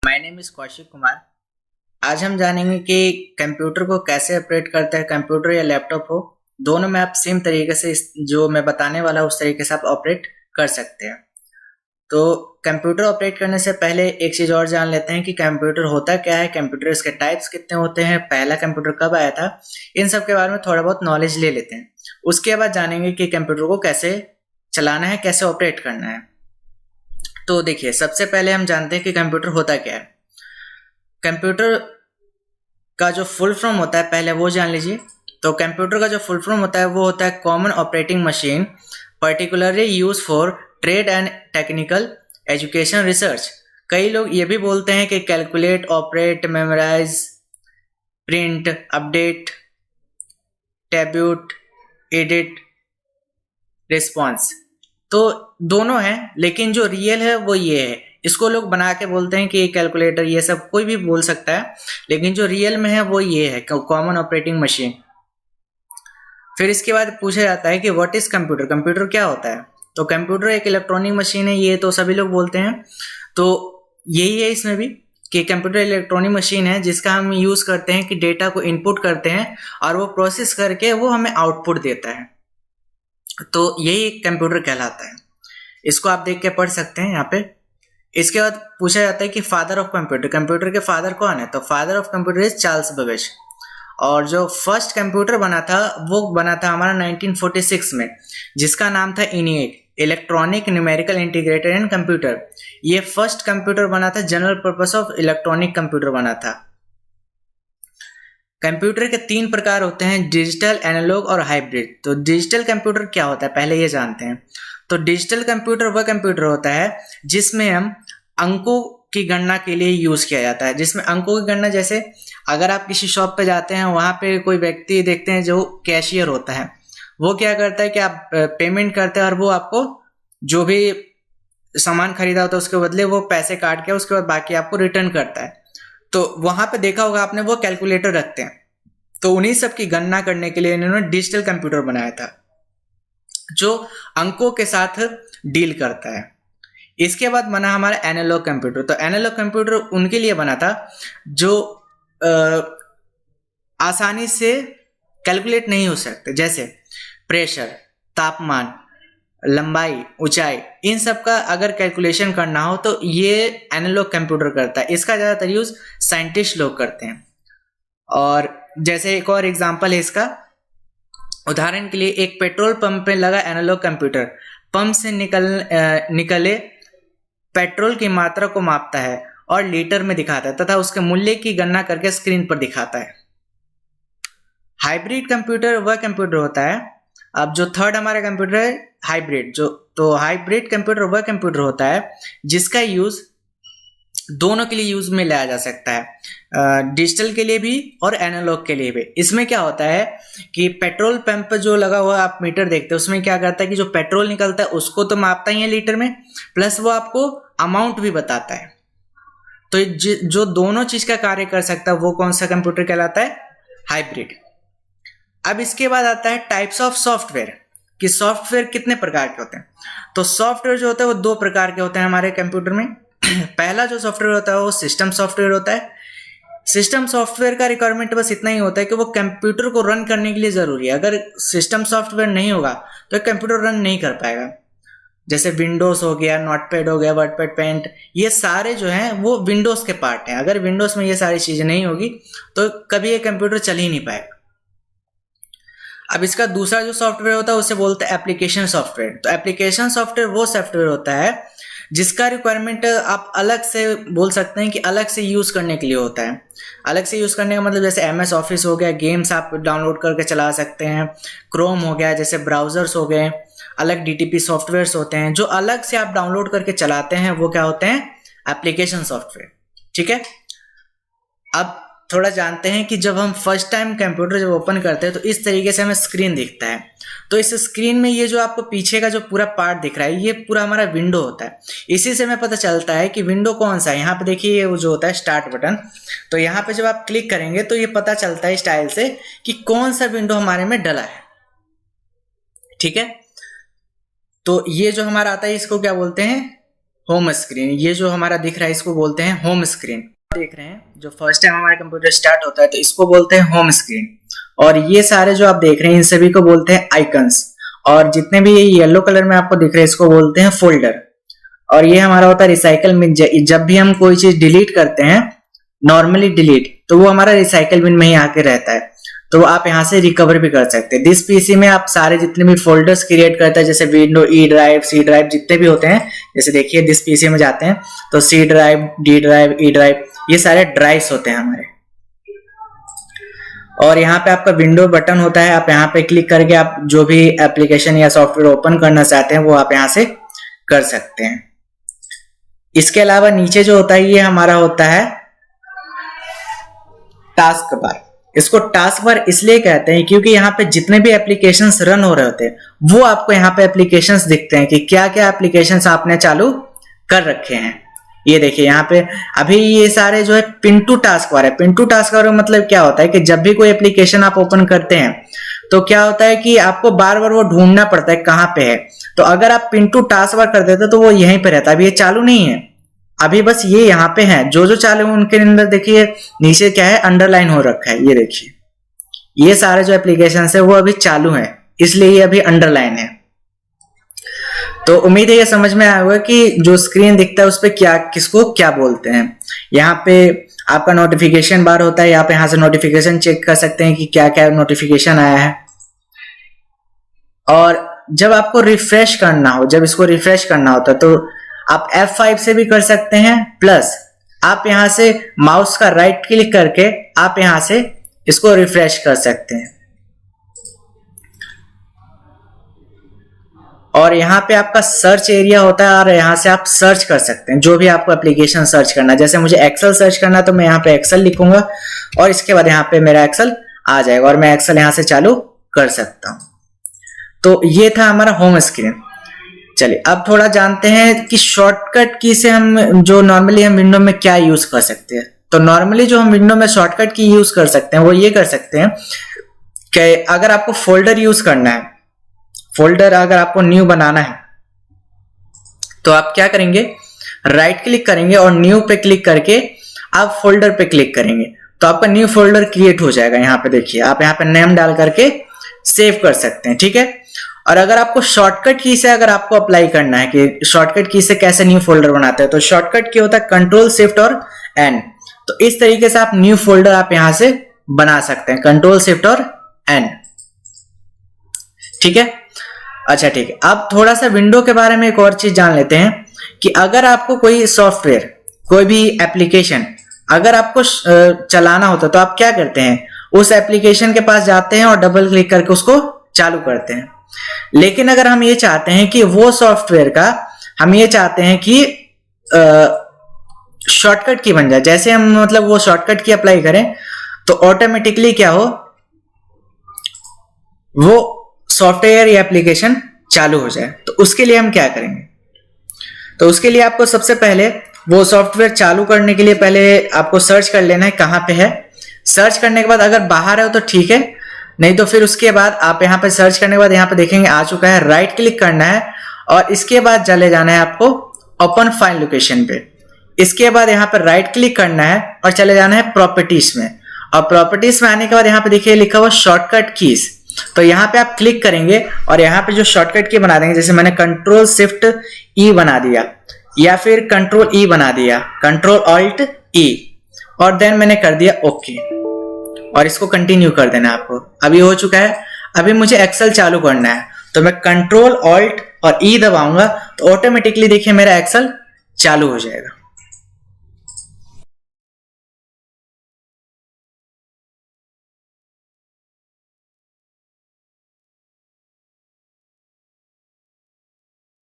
My name is Kaushik Kumar. आज हम जानेंगे कि कंप्यूटर को कैसे ऑपरेट करते हैं। कंप्यूटर या लैपटॉप हो, दोनों में आप सेम तरीके से जो मैं बताने वाला हूँ उस तरीके से आप ऑपरेट कर सकते हैं। तो कंप्यूटर ऑपरेट करने से पहले एक चीज़ और जान लेते हैं कि कंप्यूटर होता क्या है, कंप्यूटर इसके टाइप्स कितने होते हैं, पहला कंप्यूटर कब आया था, इन सब के बारे में थोड़ा बहुत नॉलेज ले लेते हैं। उसके बाद जानेंगे कि कंप्यूटर को कैसे चलाना है, कैसे ऑपरेट करना है। तो देखिए, सबसे पहले हम जानते हैं कि कंप्यूटर होता क्या है। कंप्यूटर का जो फुल फॉर्म होता है पहले वो जान लीजिए। तो कंप्यूटर का जो फुल फॉर्म होता है वो होता है common operating machine, particularly use for trade and technical education research. कई लोग ये भी बोलते हैं कि calculate, operate, memorise, print, update, tabulate, edit, response. तो दोनों है, लेकिन जो रियल है वो ये है। इसको लोग बना के बोलते हैं कि कैलकुलेटर, ये सब कोई भी बोल सकता है, लेकिन जो रियल में है वो ये है, कॉमन ऑपरेटिंग मशीन। फिर इसके बाद पूछा जाता है कि व्हाट इज कंप्यूटर, कंप्यूटर क्या होता है। तो कंप्यूटर एक इलेक्ट्रॉनिक मशीन है, ये तो सभी लोग बोलते हैं। तो यही है इसमें भी कि कंप्यूटर इलेक्ट्रॉनिक मशीन है जिसका हम यूज करते हैं कि डेटा को इनपुट करते हैं और वो प्रोसेस करके वो हमें आउटपुट देता है। तो यही कंप्यूटर कहलाता है। इसको आप देख के पढ़ सकते हैं यहाँ पे। इसके बाद पूछा जाता है कि फादर ऑफ कंप्यूटर, कंप्यूटर के फादर कौन है। तो father of computer is Charles Babbage. और जो फर्स्ट कंप्यूटर बना था वो बना था हमारा 1946 में, जिसका नाम था ENIAC, electronic numerical integrated and computer. ये फर्स्ट कंप्यूटर बना था, general purpose of electronic computer बना था। कंप्यूटर के 3 प्रकार होते हैं, डिजिटल, एनालॉग और हाइब्रिड। तो डिजिटल कंप्यूटर क्या होता है पहले ये जानते हैं। तो डिजिटल कंप्यूटर वह कंप्यूटर होता है जिसमें हम अंकों की गणना के लिए यूज किया जाता है। जिसमें अंकों की गणना, जैसे अगर आप किसी शॉप पे जाते हैं, वहां पे कोई व्यक्ति देखते हैं जो कैशियर होता है, वो क्या करता है कि आप पेमेंट करते हैं और वो आपको जो भी सामान खरीदा होता है उसके बदले वो पैसे काट के उसके बाद बाकी आपको रिटर्न करता है। तो वहां पे देखा होगा आपने, वो कैलकुलेटर रखते हैं। तो उन्हीं सब की गणना करने के लिए इन्होंने डिजिटल कंप्यूटर बनाया था जो अंकों के साथ डील करता है। इसके बाद बना हमारा एनालॉग कंप्यूटर। तो एनालॉग कंप्यूटर उनके लिए बना था जो आसानी से कैलकुलेट नहीं हो सकते, जैसे प्रेशर, तापमान, लंबाई, ऊंचाई, इन सब का अगर कैलकुलेशन करना हो तो ये एनालॉग कंप्यूटर करता है। इसका ज़्यादातर यूज साइंटिस्ट लोग करते हैं। और जैसे एक और एग्जांपल है इसका, उदाहरण के लिए एक पेट्रोल पंप पे लगा एनालॉग कंप्यूटर पंप से निकले पेट्रोल की मात्रा को मापता है और लीटर में दिखाता है तथा उसके मूल्य की गणना करके स्क्रीन पर दिखाता है। हाइब्रिड कंप्यूटर वह कंप्यूटर होता है, अब जो थर्ड हमारा कंप्यूटर है हाइब्रिड, तो हाइब्रिड कंप्यूटर वह कंप्यूटर होता है जिसका यूज दोनों के लिए यूज में लाया जा सकता है, डिजिटल के लिए भी और एनालॉग के लिए भी। इसमें क्या होता है कि पेट्रोल पंप पर जो लगा हुआ आप मीटर देखते हैं, उसमें क्या करता है कि जो पेट्रोल निकलता है उसको तो मापता ही है लीटर में, प्लस वो आपको अमाउंट भी बताता है। तो जो दोनों चीज का कार्य कर सकता है वो कौन सा कंप्यूटर कहलाता है, हाइब्रिड। अब इसके बाद आता है टाइप्स ऑफ सॉफ्टवेयर, कि सॉफ्टवेयर कितने प्रकार के होते हैं। तो सॉफ्टवेयर जो होता है वो 2 प्रकार के होते हैं हमारे कंप्यूटर में। पहला जो सॉफ्टवेयर होता है वो सिस्टम सॉफ्टवेयर होता है। सिस्टम सॉफ्टवेयर का रिक्वायरमेंट बस इतना ही होता है कि वो कंप्यूटर को रन करने के लिए जरूरी है। अगर सिस्टम सॉफ्टवेयर नहीं होगा तो कंप्यूटर रन नहीं कर पाएगा। जैसे विंडोज हो गया, नोटपैड हो गया, वर्डपैड, पेंट, ये सारे जो हैं वो विंडोज के पार्ट हैं। अगर विंडोज में ये सारी चीजें नहीं होगी तो कभी ये कंप्यूटर चल ही नहीं पाएगा। अब इसका दूसरा जो सॉफ्टवेयर होता है उसे बोलते हैं एप्लीकेशन सॉफ्टवेयर। तो एप्लीकेशन सॉफ्टवेयर वो सॉफ्टवेयर होता है जिसका रिक्वायरमेंट आप अलग से बोल सकते हैं कि अलग से यूज करने के लिए होता है। अलग से यूज करने का मतलब जैसे MS ऑफिस हो गया, गेम्स आप डाउनलोड करके चला सकते हैं, क्रोम हो गया, जैसे ब्राउजर्स हो गए, अलग DTP सॉफ्टवेयर्स होते हैं जो अलग से आप डाउनलोड करके चलाते हैं, वो क्या होते हैं, एप्लीकेशन सॉफ्टवेयर। ठीक है। अब थोड़ा जानते हैं कि जब हम फर्स्ट टाइम कंप्यूटर जब ओपन करते हैं तो इस तरीके से हमें स्क्रीन दिखता है। तो इस स्क्रीन में ये जो आपको पीछे का जो पूरा पार्ट दिख रहा है ये पूरा हमारा विंडो होता है। इसी से हमें पता चलता है कि विंडो कौन सा है। यहाँ पे देखिए ये वो जो होता है स्टार्ट बटन, तो यहाँ पे जब आप क्लिक करेंगे तो ये पता चलता है स्टाइल से कि कौन सा विंडो हमारे में डला है। ठीक है। तो ये जो हमारा आता है इसको क्या बोलते हैं, होम स्क्रीन। ये जो हमारा दिख रहा है इसको बोलते हैं होम स्क्रीन। देख रहे हैं जो फर्स्ट टाइम हमारा कंप्यूटर स्टार्ट होता है तो इसको बोलते हैं होम स्क्रीन। और ये सारे जो आप देख रहे हैं इन सभी को बोलते हैं आइकन्स। और जितने भी ये येलो कलर में आपको दिख रहे हैं इसको बोलते हैं फोल्डर। और ये हमारा होता है रिसाइकल बिन। जब भी हम कोई चीज डिलीट करते हैं नॉर्मली डिलीट, तो वो हमारा रिसाइकल बिन में ही आके रहता है, तो आप यहाँ से रिकवर भी कर सकते हैं। दिस पीसी में आप सारे जितने भी फोल्डर्स क्रिएट करते हैं जैसे window, E drive, C drive जितने भी होते हैं, जैसे देखिए दिस पीसी में जाते हैं तो C drive, D drive, E drive, ये सारे ड्राइव्स होते हैं हमारे। और यहाँ पे आपका विंडो बटन होता है, आप यहाँ पे क्लिक करके आप जो भी एप्लीकेशन या सॉफ्टवेयर ओपन करना चाहते हैं वो आप यहाँ से कर सकते हैं। इसके अलावा नीचे जो होता है ये हमारा होता है टास्क बार। इसको टास्क बार इसलिए कहते हैं क्योंकि यहाँ पे जितने भी एप्लीकेशंस रन हो रहे होते हैं वो आपको यहाँ पे एप्लीकेशंस दिखते हैं कि क्या क्या एप्लीकेशंस आपने चालू कर रखे हैं। ये देखिए यहाँ पे अभी ये सारे जो है पिंटू टास्क बार है। पिंटू टास्क बार मतलब क्या होता है कि जब भी कोई एप्लीकेशन आप ओपन करते हैं तो क्या होता है कि आपको बार बार वो ढूंढना पड़ता है कहाँ पे है। तो अगर आप पिंटू टास्क बार कर देते तो वो यहीं पे रहता है। अभी ये चालू नहीं है, अभी बस ये यहाँ पे है। जो जो चालू है उनके अंदर देखिए नीचे क्या है, अंडरलाइन हो रखा है। ये देखिए ये सारे जो एप्लीकेशन है वो अभी चालू है, इसलिए ये अभी अंडरलाइन है। तो उम्मीद है ये समझ में आया होगा कि जो स्क्रीन दिखता है उस पर क्या, किसको क्या बोलते हैं। यहाँ पे आपका नोटिफिकेशन बार होता है, आप यहाँ से नोटिफिकेशन चेक कर सकते हैं कि क्या क्या नोटिफिकेशन आया है। और जब आपको रिफ्रेश करना हो, जब इसको रिफ्रेश करना होता है तो आप F5 से भी कर सकते हैं, प्लस आप यहां से माउस का राइट क्लिक करके आप यहां से इसको रिफ्रेश कर सकते हैं। और यहाँ पे आपका सर्च एरिया होता है और यहाँ से आप सर्च कर सकते हैं जो भी आपको एप्लीकेशन सर्च करना है। जैसे मुझे एक्सेल सर्च करना है तो मैं यहाँ पे एक्सेल लिखूंगा और इसके बाद यहाँ पे मेरा एक्सेल आ जाएगा और मैं एक्सेल यहाँ से चालू कर सकता हूँ। तो ये था हमारा होम स्क्रीन। चलिए अब थोड़ा जानते हैं कि शॉर्टकट की से हम जो नॉर्मली हम विंडो में क्या यूज कर सकते हैं। तो नॉर्मली जो हम विंडो में शॉर्टकट की यूज कर सकते हैं वो ये कर सकते हैं कि अगर आपको फोल्डर यूज करना है, फोल्डर अगर आपको न्यू बनाना है तो आप क्या करेंगे, राइट क्लिक करेंगे और न्यू पे क्लिक करके आप फोल्डर पे क्लिक करेंगे तो आपका न्यू फोल्डर क्रिएट हो जाएगा। यहाँ पे देखिए आप यहाँ पे नेम डाल करके सेव कर सकते हैं, ठीक है। और अगर आपको शॉर्टकट की से अगर आपको अप्लाई करना है कि शॉर्टकट की से कैसे न्यू फोल्डर बनाते हैं, तो शॉर्टकट की होता है कंट्रोल शिफ्ट और एन। तो इस तरीके से आप न्यू फोल्डर आप यहां से बना सकते हैं, कंट्रोल शिफ्ट और एन, ठीक है। अच्छा ठीक है, अब थोड़ा सा विंडो के बारे में एक और चीज जान लेते हैं कि अगर आपको कोई सॉफ्टवेयर, कोई भी एप्लीकेशन अगर आपको चलाना होता तो आप क्या करते हैं, उस एप्लीकेशन के पास जाते हैं और डबल क्लिक करके उसको चालू करते हैं। लेकिन अगर हम ये चाहते हैं कि वो सॉफ्टवेयर का हम ये चाहते हैं कि शॉर्टकट की बन जाए, जैसे हम मतलब वो शॉर्टकट की अप्लाई करें तो ऑटोमेटिकली क्या हो, वो सॉफ्टवेयर या एप्लीकेशन चालू हो जाए। तो उसके लिए हम क्या करेंगे, तो उसके लिए आपको सबसे पहले वो सॉफ्टवेयर चालू करने के लिए पहले आपको सर्च कर लेना है कहाँ पे है। सर्च करने के बाद अगर बाहर है तो ठीक है, नहीं तो फिर उसके बाद आप यहाँ पे सर्च करने के बाद यहाँ पे देखेंगे आ चुका है, राइट क्लिक करना है और इसके बाद चले जाना है आपको ओपन फाइल लोकेशन पे। इसके बाद यहाँ पे राइट क्लिक करना है और चले जाना है प्रॉपर्टीज में। और प्रॉपर्टीज में आने के बाद यहाँ पे देखिए लिखा हुआ शॉर्टकट कीज, तो यहाँ पे आप क्लिक करेंगे और यहाँ पे जो शॉर्टकट की बना देंगे, जैसे मैंने कंट्रोल शिफ्ट ई बना दिया या फिर कंट्रोल ई बना दिया, कंट्रोल ऑल्ट ई, और देन मैंने कर दिया ओके और इसको कंटिन्यू कर देना है आपको। अभी हो चुका है। अभी मुझे एक्सेल चालू करना है तो मैं कंट्रोल ऑल्ट और ई दबाऊंगा तो ऑटोमेटिकली देखिए मेरा एक्सेल चालू हो जाएगा।